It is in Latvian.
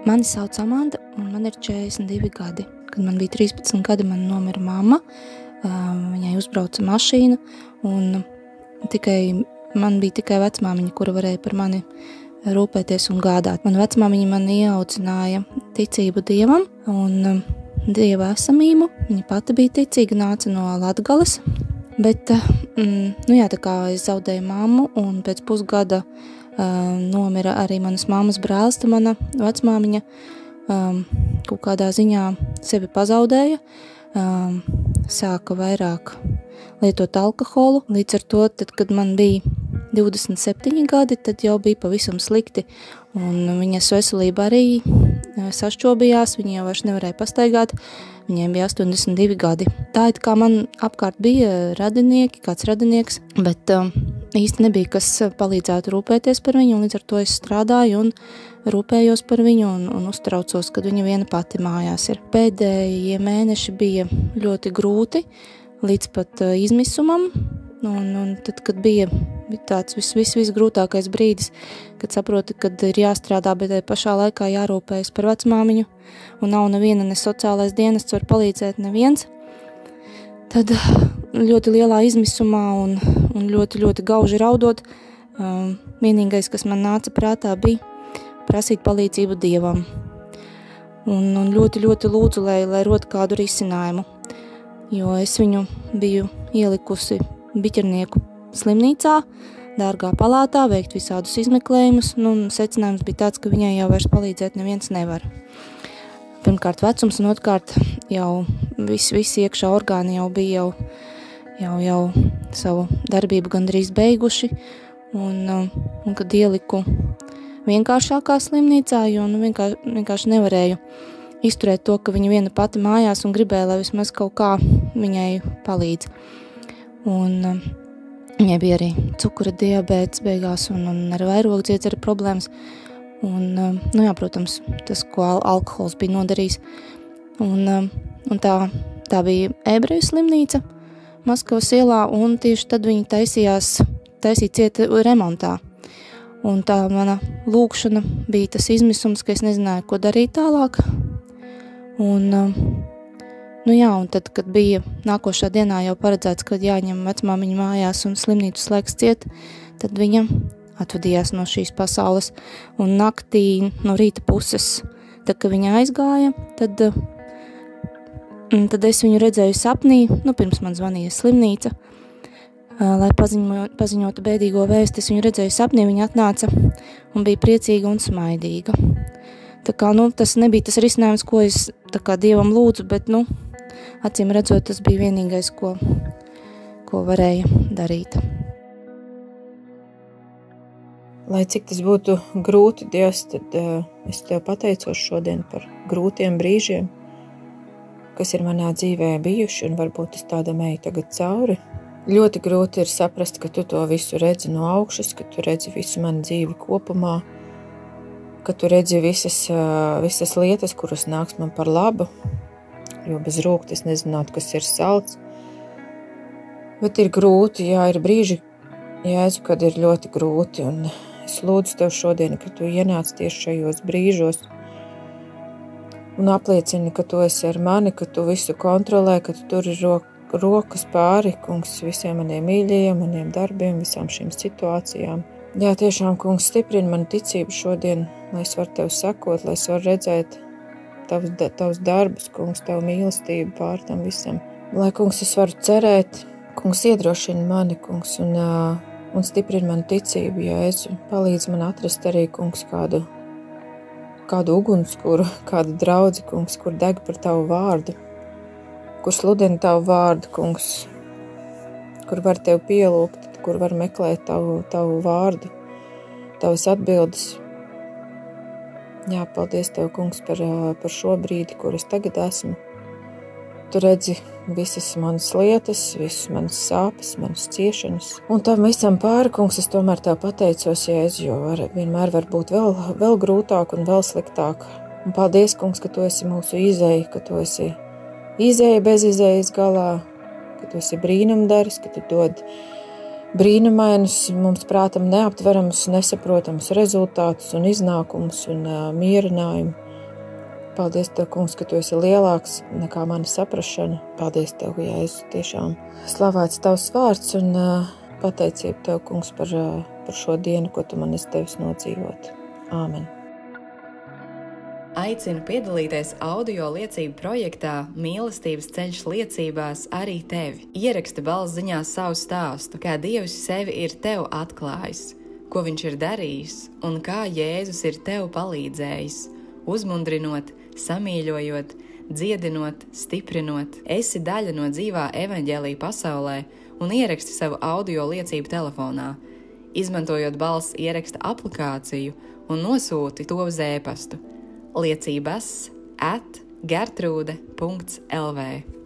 Mani sauc Amanda, un man ir 42 gadi. Kad man bija 13 gadi, man nomira mamma, viņai uzbrauca mašīna, un man bija tikai vecmāmiņa, kura varēja par mani rūpēties un gādāt. Mana vecmāmiņa man ieaudzināja ticību Dievam un Dieva esamību. Viņa pati bija ticīga, nāca no Latgales, bet tā kā es zaudēju mammu, un pēc pusgada nomira arī manas mammas brālis, tad mana vecmāmiņa kaut kādā ziņā sevi pazaudēja, sāka vairāk lietot alkoholu. Līdz ar to, tad, kad man bija 27 gadi, tad jau bija pavisam slikti, un viņas veselība arī sašķobījās, viņa jau vairs nevarēja pastaigāt, viņiem bija 82 gadi. Tā it kā man apkārt bija kāds radinieks, bet īsti nebija, kas palīdzētu rūpēties par viņu, un līdz ar to es strādāju un rūpējos par viņu un uztraucos, kad viņa viena pati mājās ir. Pēdējie mēneši bija ļoti grūti, līdz pat izmisumam, un tad, kad bija tāds visgrūtākais brīdis, kad saproti, kad ir jāstrādā, bet pašā laikā jārūpējas par vecmāmiņu, un nav neviena, ne sociālais dienests var palīdzēt neviens, tad ļoti lielā izmisumā un ļoti, ļoti gauži raudot, vienīgais, kas man nāca prātā, bija prasīt palīdzību Dievam. Un ļoti, ļoti lūdzu, lai rod kādu risinājumu, jo es viņu biju ielikusi biķernieku slimnīcā, dārgā palātā, veikt visādus izmeklējumus, un secinājums bija tāds, ka viņai jau vairs palīdzēt neviens nevar. Pirmkārt vecums, un otrkārt jau visi iekšā orgāni jau bija jau savu darbību gandrīz beiguši, un kad ieliku vienkāršākā slimnīcā, jo vienkārši nevarēju izturēt to, ka viņa viena pati mājās un gribēja, lai vismaz kaut kā viņai palīdz. Un viņai bija arī cukura diabēts beigās un ar vairogdziedzera problēmas. Un protams, tas, ko alkohols bija nodarījis. Un tā bija ebreju slimnīca Maskavas ielā, un tieši tad viņi taisīja cieta remontā. Un tā mana lūkšana bija tas izmisums, ka es nezināju, ko darīt tālāk. Un tad, kad bija nākošā dienā jau paredzēts, kad jāņem vecmāmiņa mājās un slimnīcu slēgs ciet, tad viņa atvadījās no šīs pasaules. Un naktī no rīta puses, tad, kad viņa aizgāja, tad es viņu redzēju sapnī, pirms man zvanīja slimnīca, lai paziņotu bēdīgo vēsti, es viņu redzēju sapnī, viņa atnāca un bija priecīga un smaidīga. Tā kā, tas nebija tas risinājums, ko es tā kā Dievam lūdzu, bet, acīm redzot, tas bija vienīgais, ko varēja darīt. Lai cik tas būtu grūti, Dievs, tad es Tev pateicos šodien par grūtiem brīžiem, kas ir manā dzīvē bijuši, un varbūt es tādam eju tagad cauri. Ļoti grūti ir saprast, ka Tu to visu redzi no augšas, ka Tu redzi visu manu dzīvi kopumā, ka Tu redzi visas lietas, kuras nāks man par labu, jo bez rūkta es nezinātu, kas ir salds. Bet ir grūti, ir brīži, Jēzu, kad ir ļoti grūti, un es lūdzu Tev šodien, ka Tu ienāc tieši šajos brīžos un apliecini, ka Tu esi ar mani, ka Tu visu kontrolē, ka Tu turi rokas pāri, Kungs, visiem maniem mīļajiem, maniem darbiem, visām šīm situācijām. Jā, tiešām, Kungs, stiprini manu ticību šodien, lai es varu Tev sekot, lai es varu redzēt Tavus darbus, Kungs, Tavu mīlestību pār tam visam. Lai, Kungs, es varu cerēt, Kungs, iedrošini mani, Kungs, un stiprini manu ticību, Jēzu. Palīdz man atrast arī, Kungs, kādu ugunskura, kādu draudzi, Kungs, kur deg par Tavu vārdu, kur sludina Tavu vārdu, Kungs, kur var Tev pielūgt, kur var meklēt tavu vārdu, Tavas atbildes. Jā, paldies Tev, Kungs, par šo brīdi, kur es tagad esmu. Tu redzi visas manas lietas, visas manas sāpes, manas ciešanas. Un tam visam pāri, Kungs, es tomēr Tev pateicos, Jēzu, jo vienmēr var būt vēl grūtāk un vēl sliktāk. Un paldies, Kungs, ka Tu esi mūsu izēja, ka Tu esi izēja bez izējas galā, ka Tu esi brīnumdaris, ka Tu dod brīnumainus, mums prātam neaptveramus, nesaprotamus rezultātus un iznākumus un mierinājumu. Paldies Tev, kungs, ka Tu esi lielāks nekā mana saprašana. Paldies Tev, Jēzus, tiešām slavēts Tavs vārds un pateicību Tev, kungs, par šo dienu, ko Tu man esi devis nodzīvot. Āmen. Aicinu piedalīties audio liecību projektā Mīlestības ceļš liecībās arī tevi. Ieraksti balss ziņās savu stāstu, kā Dievs sevi ir tev atklājis, ko viņš ir darījis un kā Jēzus ir tev palīdzējis, uzmundrinot, samīļojot, dziedinot, stiprinot. Esi daļa no dzīvā evaņģēlija pasaulē un ieraksti savu audio liecību telefonā, izmantojot balss ieraksta aplikāciju un nosūti to uz e-pastu liecības@gertrude.lv.